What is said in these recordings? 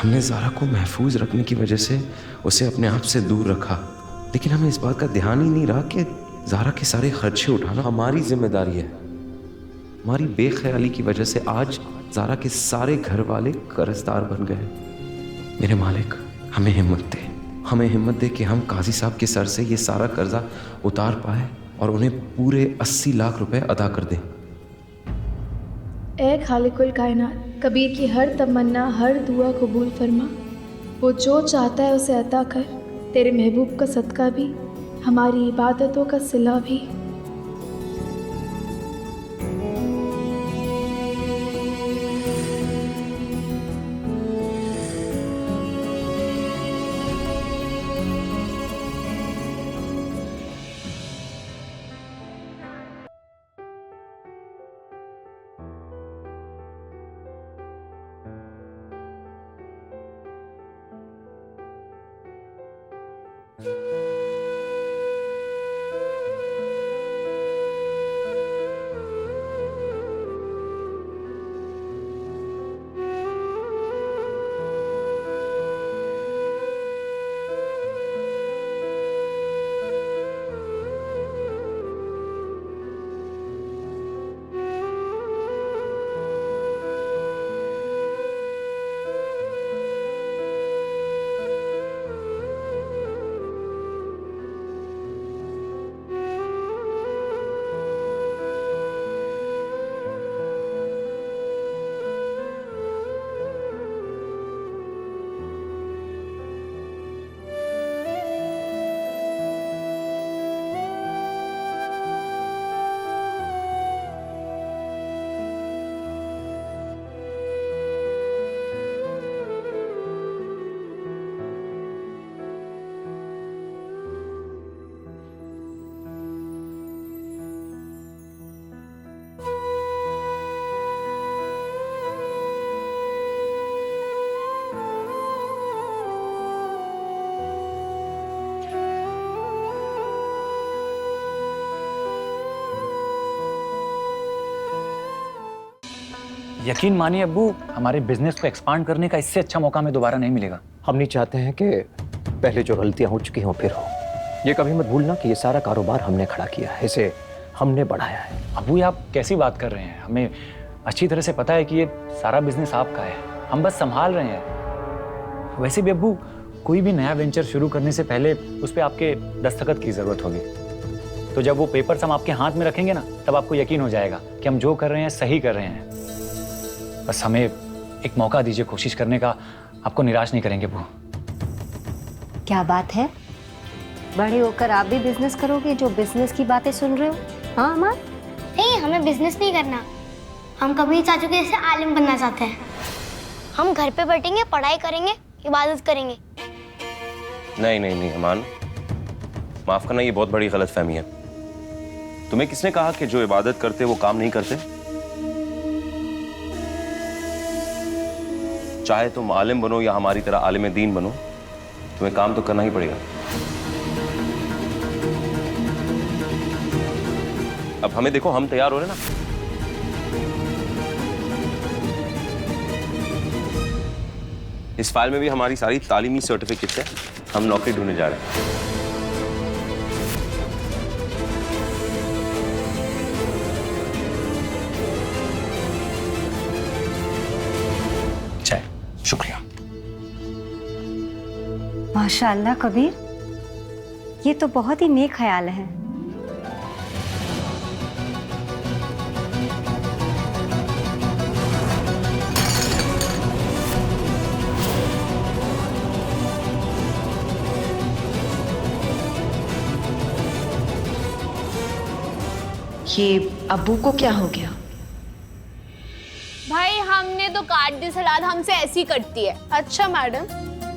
हमने ज़ारा को महफूज रखने की वजह से उसे अपने आप से दूर रखा, लेकिन हमें इस बात का ध्यान ही नहीं रहा कि ज़ारा के सारे खर्चे उठाना हमारी जिम्मेदारी है। हमारी बेख्याली की वजह से आज ज़ारा के सारे घर वाले कर्जदार बन गए। मेरे मालिक, हमें हिम्मत दे कि हम काजी साहब के सर से ये सारा कर्जा उतार पाए और उन्हें पूरे 80 लाख रुपए अदा कर दें। ए खालिकुल कायनात, कबीर की हर तमन्ना, हर दुआ कबूल फरमा। वो जो चाहता है उसे अता कर। तेरे महबूब का सदका भी, हमारी इबादतों का सिला भी। यकीन मानिए अब्बू, हमारे बिजनेस को एक्सपांड करने का इससे अच्छा मौका हमें दोबारा नहीं मिलेगा। हम नहीं चाहते हैं कि पहले जो गलतियां हो चुकी हों फिर हो। ये कभी मत भूलना कि ये सारा कारोबार हमने खड़ा किया है, इसे हमने बढ़ाया है। अब्बू ये आप कैसी बात कर रहे हैं? हमें अच्छी तरह से पता है कि ये सारा बिजनेस आपका है, हम बस संभाल रहे हैं। वैसे भी अब्बू, कोई भी नया वेंचर शुरू करने से पहले उस पर आपके दस्तखत की जरूरत होगी। तो जब वो पेपर्स हम आपके हाथ में रखेंगे ना, तब आपको यकीन हो जाएगा कि हम जो कर रहे हैं सही कर रहे हैं। बस हमें एक मौका दीजिए कोशिश करने का, आपको निराश नहीं करेंगे अब्बू। क्या बात है, बड़े होकर आप भी बिजनेस करोगे? जो बिजनेस की बातें सुन रहे हो? हाँ अमन? नहीं, हमें बिजनेस नहीं करना। हम कभी चाचू के जैसे आलिम बनना चाहते हैं। हम घर पे बैठेंगे, पढ़ाई करेंगे, इबादत करेंगे। नहीं अमान, माफ करना, ये बहुत बड़ी गलतफहमी है। तुम्हें किसने कहा कि जो इबादत करते वो काम नहीं करते? चाहे तुम आलिम बनो या हमारी तरह आलिम दीन बनो, तुम्हें काम तो करना ही पड़ेगा। अब हमें देखो, हम तैयार हो रहे ना। इस फाइल में भी हमारी सारी तालीमी सर्टिफिकेट्स है। हम नौकरी ढूंढने जा रहे हैं। शुक्रिया। माशाअल्लाह कबीर, ये तो बहुत ही नेक ख्याल है। ये अब्बू को क्या हो गया? भाई हमने तो काट दी सलाद, हमसे ऐसी कटती है। अच्छा मैडम,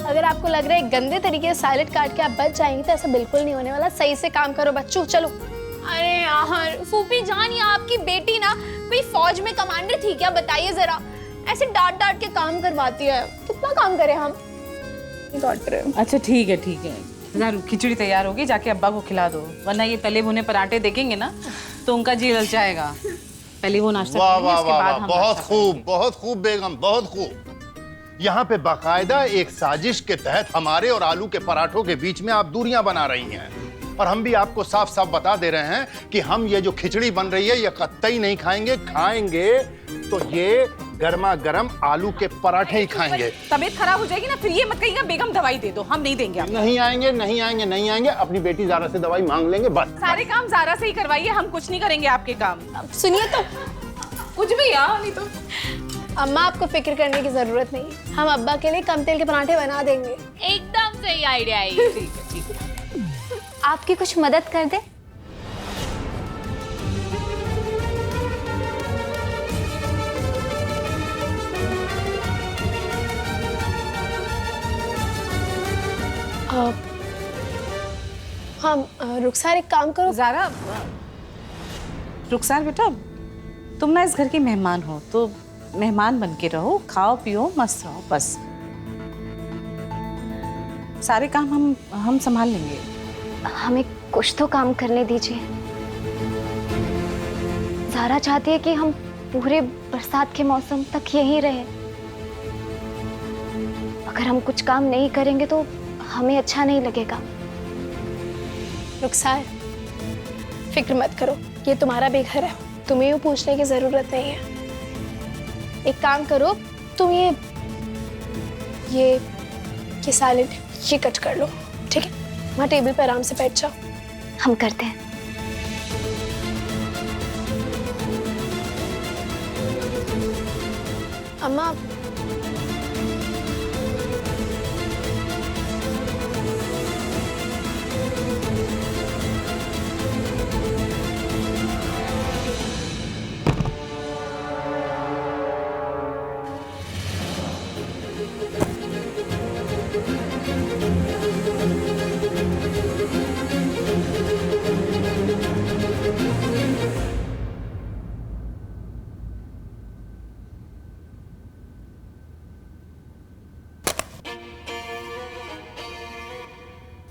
अगर आपको लग रहा है गंदे तरीके से सैलेड काट के आप बच जाएंगी तो ऐसा बिल्कुल नहीं होने वाला। सही से काम करो बच्चों, चलो। अरे यार फूफी जान, ये आपकी बेटी ना कोई फौज में कमांडर थी क्या? बताइए जरा। ऐसे डांट डांट के काम करवाती है, कितना काम करें हम। डांट रहे हो। अच्छा ठीक है ज़ारू, खिचड़ी तैयार होगी, जाके अब्बा को खिला दो, वरना ये तले भुने पराठे देखेंगे ना तो उनका जी ललचाएगा। पहले वो नाश्ता वाह करेंगे, वाह उसके वाह बाद वाह, हम बहुत नाश्ता खूब करेंगे। बहुत खूब बेगम, बहुत खूब। यहाँ पे बाकायदा एक साजिश के तहत हमारे और आलू के पराठों के बीच में आप दूरियां बना रही हैं, और हम भी आपको साफ साफ बता दे रहे हैं कि हम ये जो खिचड़ी बन रही है ये कतई नहीं खाएंगे। खाएंगे तो ये गर्मा गर्म आलू के पराठे ही खाएंगे। तबीयत खराब हो जाएगी ना, फिर ये मत कहिएगा बेगम दवाई दे दो, हम नहीं देंगे आपको। नहीं आएंगे नहीं आएंगे नहीं आएंगे, अपनी बेटी ज़ारा से दवाई मांग लेंगे बस। सारे काम ज़ारा से ही करवाइए, हम कुछ नहीं करेंगे आपके काम। अब सुनिए तो, कुछ भी यार, नहीं तो अम्मा आपको फिक्र करने की जरूरत नहीं, हम अब्बा के लिए कम तेल के पराठे बना देंगे। एकदम सही आइडिया है ये। ठीक है। आपकी कुछ मदद कर दे? हम रुखसार एक काम करो। ज़ारा, रुखसार बेटा, तुम ना इस घर की मेहमान हो, तो मेहमान बन के रहो, खाओ पियो मस्त रहो बस। सारे काम हम संभाल लेंगे। हमें कुछ तो काम करने दीजिए। ज़ारा चाहती है कि हम पूरे बरसात के मौसम तक यहीं रहें। अगर हम कुछ काम नहीं करेंगे तो हमें अच्छा नहीं लगेगा। रुखसार, फिक्र मत करो, ये तुम्हारा भी घर है, तुम्हें यूँ पूछने की जरूरत नहीं है। एक काम करो, तुम ये सैलेड ये कट कर लो, ठीक है? वहाँ टेबल पे आराम से बैठ जाओ। हम करते हैं। अम्मा,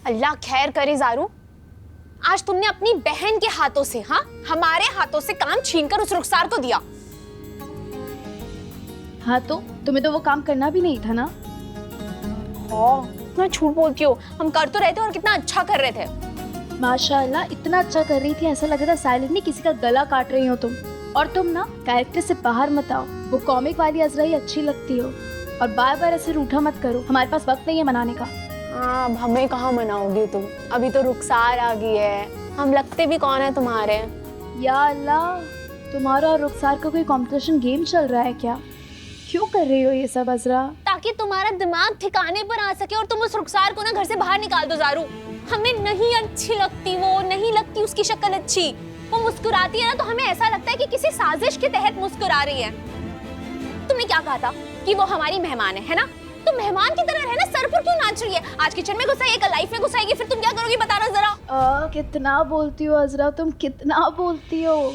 अल्लाह खैर करे ज़ारू, आज तुमने अपनी बहन के हाथों से, हाँ, हमारे हाथों से काम छीनकर उस रुखसार को दिया। हाँ तो तुम्हें तो वो काम करना भी नहीं था ना। मैं झूठ बोलती हूँ, हम कर तो रहे थे और कितना अच्छा कर रहे थे। माशाल्लाह इतना अच्छा कर रही थी, ऐसा लग रहा था साइलेंटली किसी का गला काट रही हो तुम। और तुम ना कैरेक्टर से बाहर मत आओ, वो कॉमिक वाली अजरा ही अच्छी लगती हो, और बार बार ऐसे रूठा मत करो, हमारे पास वक्त नहीं है मनाने का। हाँ, अब हमें कहाँ मनाओगी तुम, अभी तो रुखसार आ गई है, हम लगते भी कौन है तुम्हारे। या अल्लाह, तुम्हारा और रुखसार का कोई कंपटीशन गेम चल रहा है क्या? क्यों कर रही हो ये सब अजरा? ताकि तुम्हारा दिमाग ठिकाने पर आ सके और तुम उस रुखसार को ना घर से बाहर निकाल दो ज़ारू। हमें नहीं अच्छी लगती वो, नहीं लगती उसकी शक्ल अच्छी। वो मुस्कुराती है ना तो हमें ऐसा लगता है कि किसी साजिश के तहत मुस्कुरा रही है। तुमने क्या कहा था कि वो हमारी मेहमान है ना? तो मेहमान की तरह रहना, सर पर क्यों नाच रही है? आज किचन में घुसाई, कल लाइफ में घुसाएगी, फिर तुम क्या करोगी बताना जरा। कितना बोलती हो अजरा, तुम कितना बोलती हो।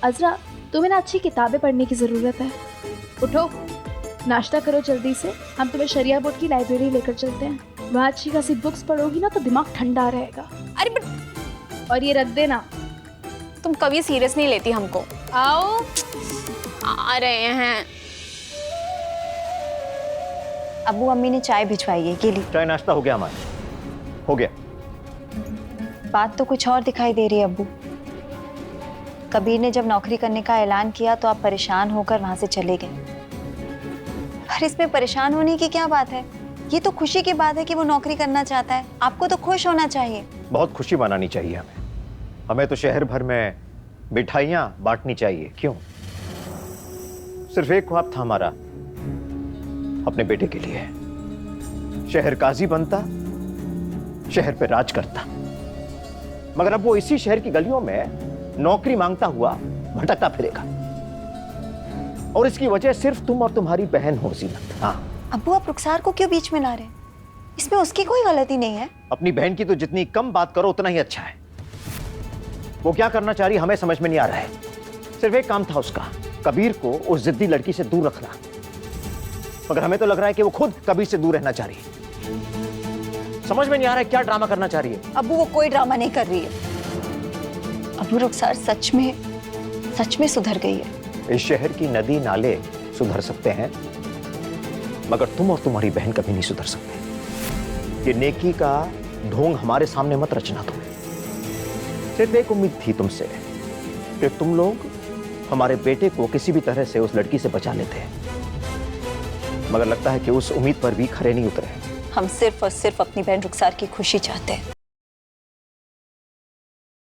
अजरा, तुम्हें ना अच्छी किताबें पढ़ने की जरूरत है। उठो, नाश्ता करो जल्दी से, हम तुम्हें शरिया बोर्ड की लाइब्रेरी लेकर चलते हैं। वहाँ अच्छी खासी बुक्स पढ़ोगी ना तो दिमाग ठंडा रहेगा। अरे बट, और ये रख देना, तुम कभी सीरियस नहीं लेती हमको। आओ, आ रहे हैं। अब्बू अम्मी ने चाय भिजवाई है, ये ली। चाय नाश्ता हो गया हमारा, हो गया। बात तो कुछ और दिखाई दे रही है अब्बू। कबीर ने जब नौकरी करने का ऐलान किया तो आप परेशान होकर वहां से चले गए। पर इसमें परेशान होने की क्या बात है? ये तो खुशी की बात है कि वो नौकरी करना चाहता है। आपको तो खुश होना चाहिए। बहुत खुशी मनानी चाहिए हमें। हमें तो शहर भर में मिठाइयाँ बांटनी चाहिए। क्यों? सिर्फ एक ख्वाब था हमारा, अपने बेटे के लिए। शहर काजी बनता, शहर पे राज करता। मगर अब वो इसी शहर की गलियों में नौकरी मांगता हुआ भटकता फिरेगा, और इसकी वजह सिर्फ तुम और तुम्हारी बहन हो जीनत। हाँ अब्बू, आप रुखसार को क्यों बीच में ला रहे हैं? इसमें उसकी कोई गलती नहीं है। अपनी बहन की तो जितनी कम बात करो उतना ही अच्छा है। वो क्या करना चाह रही हमें समझ में नहीं आ रहा है। सिर्फ एक काम था उसका, कबीर को उस जिद्दी लड़की से दूर रखना। मगर हमें तो लग रहा है कि वो खुद कबीर से दूर रहना चाह रही है। समझ में नहीं आ रहा है क्या ड्रामा करना चाह रही है। अब्बू वो कोई ड्रामा नहीं कर रही है। अब्बू रुखसार सच में सुधर गई है। इस शहर की नदी नाले सुधर सकते हैं, मगर तुम और तुम्हारी बहन कभी नहीं सुधर सकते। ये नेकी का ढोंग हमारे सामने मत रचना। तुम सिर्फ एक उम्मीद थी तुमसे कि तुम लोग हमारे बेटे को किसी भी तरह से उस लड़की से बचा लेते, मगर लगता है कि उस उम्मीद पर भी खरे नहीं उतरे। हम सिर्फ और सिर्फ अपनी बहन रुखसार की खुशी चाहते हैं।